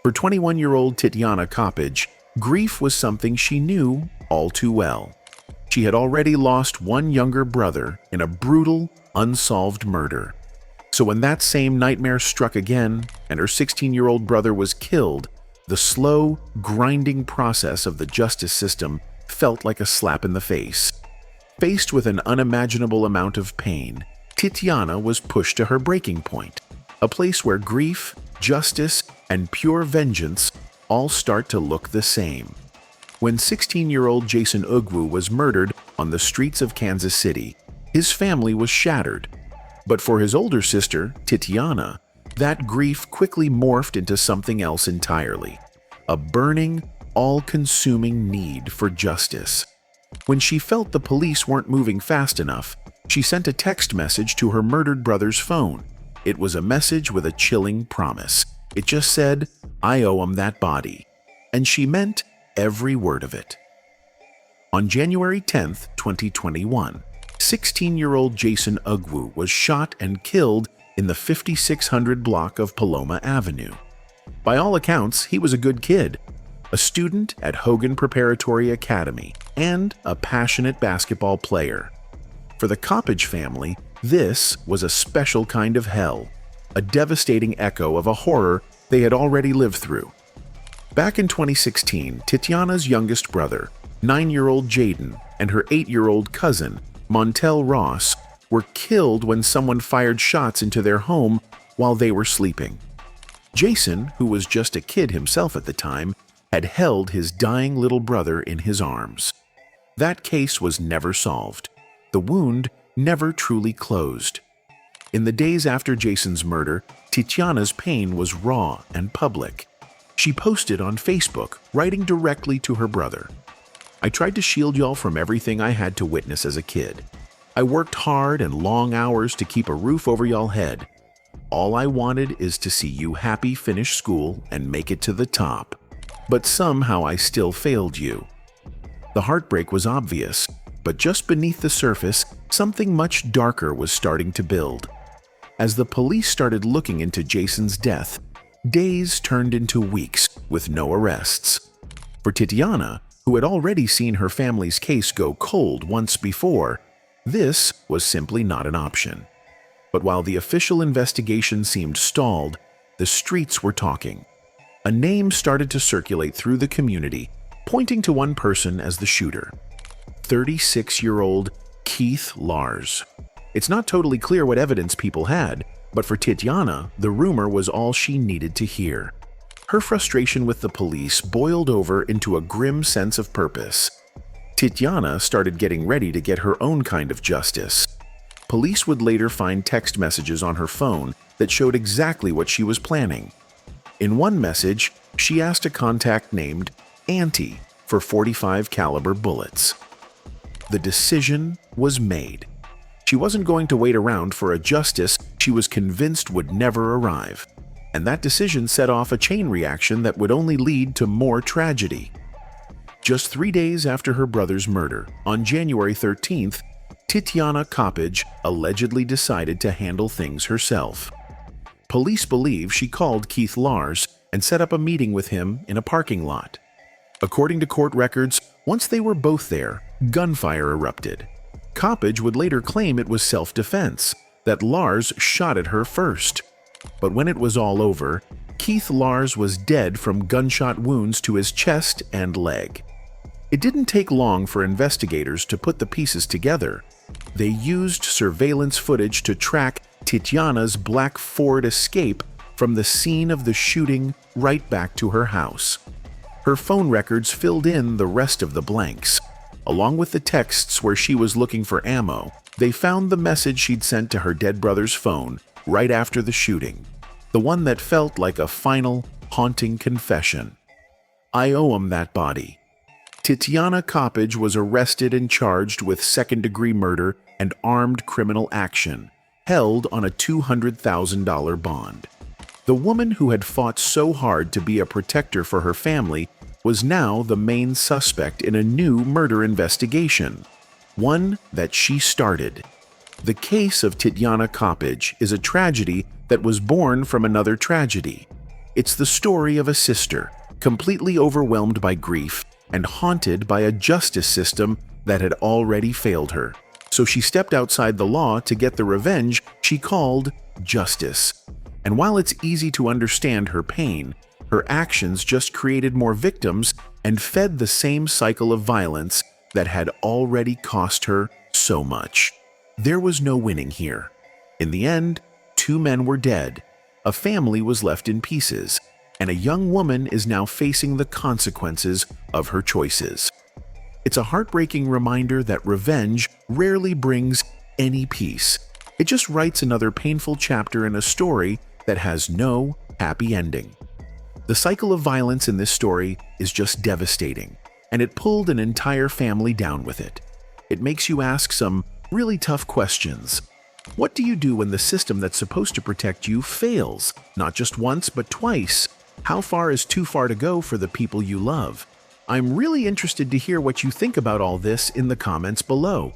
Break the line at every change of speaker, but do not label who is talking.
For 21-year-old Titiana Coppage, grief was something she knew all too well. She had already lost one younger brother in a brutal, unsolved murder. So when that same nightmare struck again and her 16-year-old brother was killed, the slow, grinding process of the justice system felt like a slap in the face. Faced with an unimaginable amount of pain, Titiana was pushed to her breaking point, a place where grief, justice, and pure vengeance all start to look the same. When 16-year-old Jason Ugwu was murdered on the streets of Kansas City, his family was shattered. But for his older sister, Titiana, that grief quickly morphed into something else entirely, a burning, all-consuming need for justice. When she felt the police weren't moving fast enough, she sent a text message to her murdered brother's phone. It was a message with a chilling promise. It just said, "I owe him that body." And she meant every word of it. On January 10, 2021, 16-year-old Jason Ugwu was shot and killed in the 5600 block of Paloma Avenue. By all accounts, he was a good kid, a student at Hogan Preparatory Academy, and a passionate basketball player. For the Coppage family, this was a special kind of hell, a devastating echo of a horror they had already lived through. Back in 2016, Titiana's youngest brother, 9-year-old Jaden, and her 8-year-old cousin, Montel Ross, were killed when someone fired shots into their home while they were sleeping. Jason, who was just a kid himself at the time, had held his dying little brother in his arms. That case was never solved. The wound never truly closed. In the days after Jason's murder, Titiana's pain was raw and public. She posted on Facebook, writing directly to her brother. "I tried to shield y'all from everything I had to witness as a kid. I worked hard and long hours to keep a roof over y'all head. All I wanted is to see you happy finish school and make it to the top. But somehow I still failed you." The heartbreak was obvious, but just beneath the surface, something much darker was starting to build. As the police started looking into Jason's death, days turned into weeks with no arrests. For Titiana, who had already seen her family's case go cold once before, this was simply not an option. But while the official investigation seemed stalled, the streets were talking. A name started to circulate through the community, pointing to one person as the shooter: 36-year-old Keith Lars. It's not totally clear what evidence people had, but for Titiana, the rumor was all she needed to hear. Her frustration with the police boiled over into a grim sense of purpose. Titiana started getting ready to get her own kind of justice. Police would later find text messages on her phone that showed exactly what she was planning. In one message, she asked a contact named Auntie for .45 caliber bullets. The decision was made. She wasn't going to wait around for a justice she was convinced would never arrive. And that decision set off a chain reaction that would only lead to more tragedy. Just 3 days after her brother's murder, on January 13th, Titiana Coppage allegedly decided to handle things herself. Police believe she called Keith Lars and set up a meeting with him in a parking lot. According to court records, once they were both there, gunfire erupted. Coppage would later claim it was self-defense, that Lars shot at her first. But when it was all over, Keith Lars was dead from gunshot wounds to his chest and leg. It didn't take long for investigators to put the pieces together. They used surveillance footage to track Titiana's black Ford Escape from the scene of the shooting right back to her house. Her phone records filled in the rest of the blanks. Along with the texts where she was looking for ammo, they found the message she'd sent to her dead brother's phone right after the shooting, the one that felt like a final, haunting confession. "I owe him that body." Titiana Coppage was arrested and charged with second-degree murder and armed criminal action, held on a $200,000 bond. The woman who had fought so hard to be a protector for her family was now the main suspect in a new murder investigation, one that she started. The case of Titiana Coppage is a tragedy that was born from another tragedy. It's the story of a sister, completely overwhelmed by grief and haunted by a justice system that had already failed her. So she stepped outside the law to get the revenge she called justice. And while it's easy to understand her pain, her actions just created more victims and fed the same cycle of violence that had already cost her so much. There was no winning here. In the end, 2 men were dead, a family was left in pieces, and a young woman is now facing the consequences of her choices. It's a heartbreaking reminder that revenge rarely brings any peace. It just writes another painful chapter in a story that has no happy ending. The cycle of violence in this story is just devastating, and it pulled an entire family down with it. It makes you ask some really tough questions. What do you do when the system that's supposed to protect you fails? Not just once, but twice. How far is too far to go for the people you love? I'm really interested to hear what you think about all this in the comments below.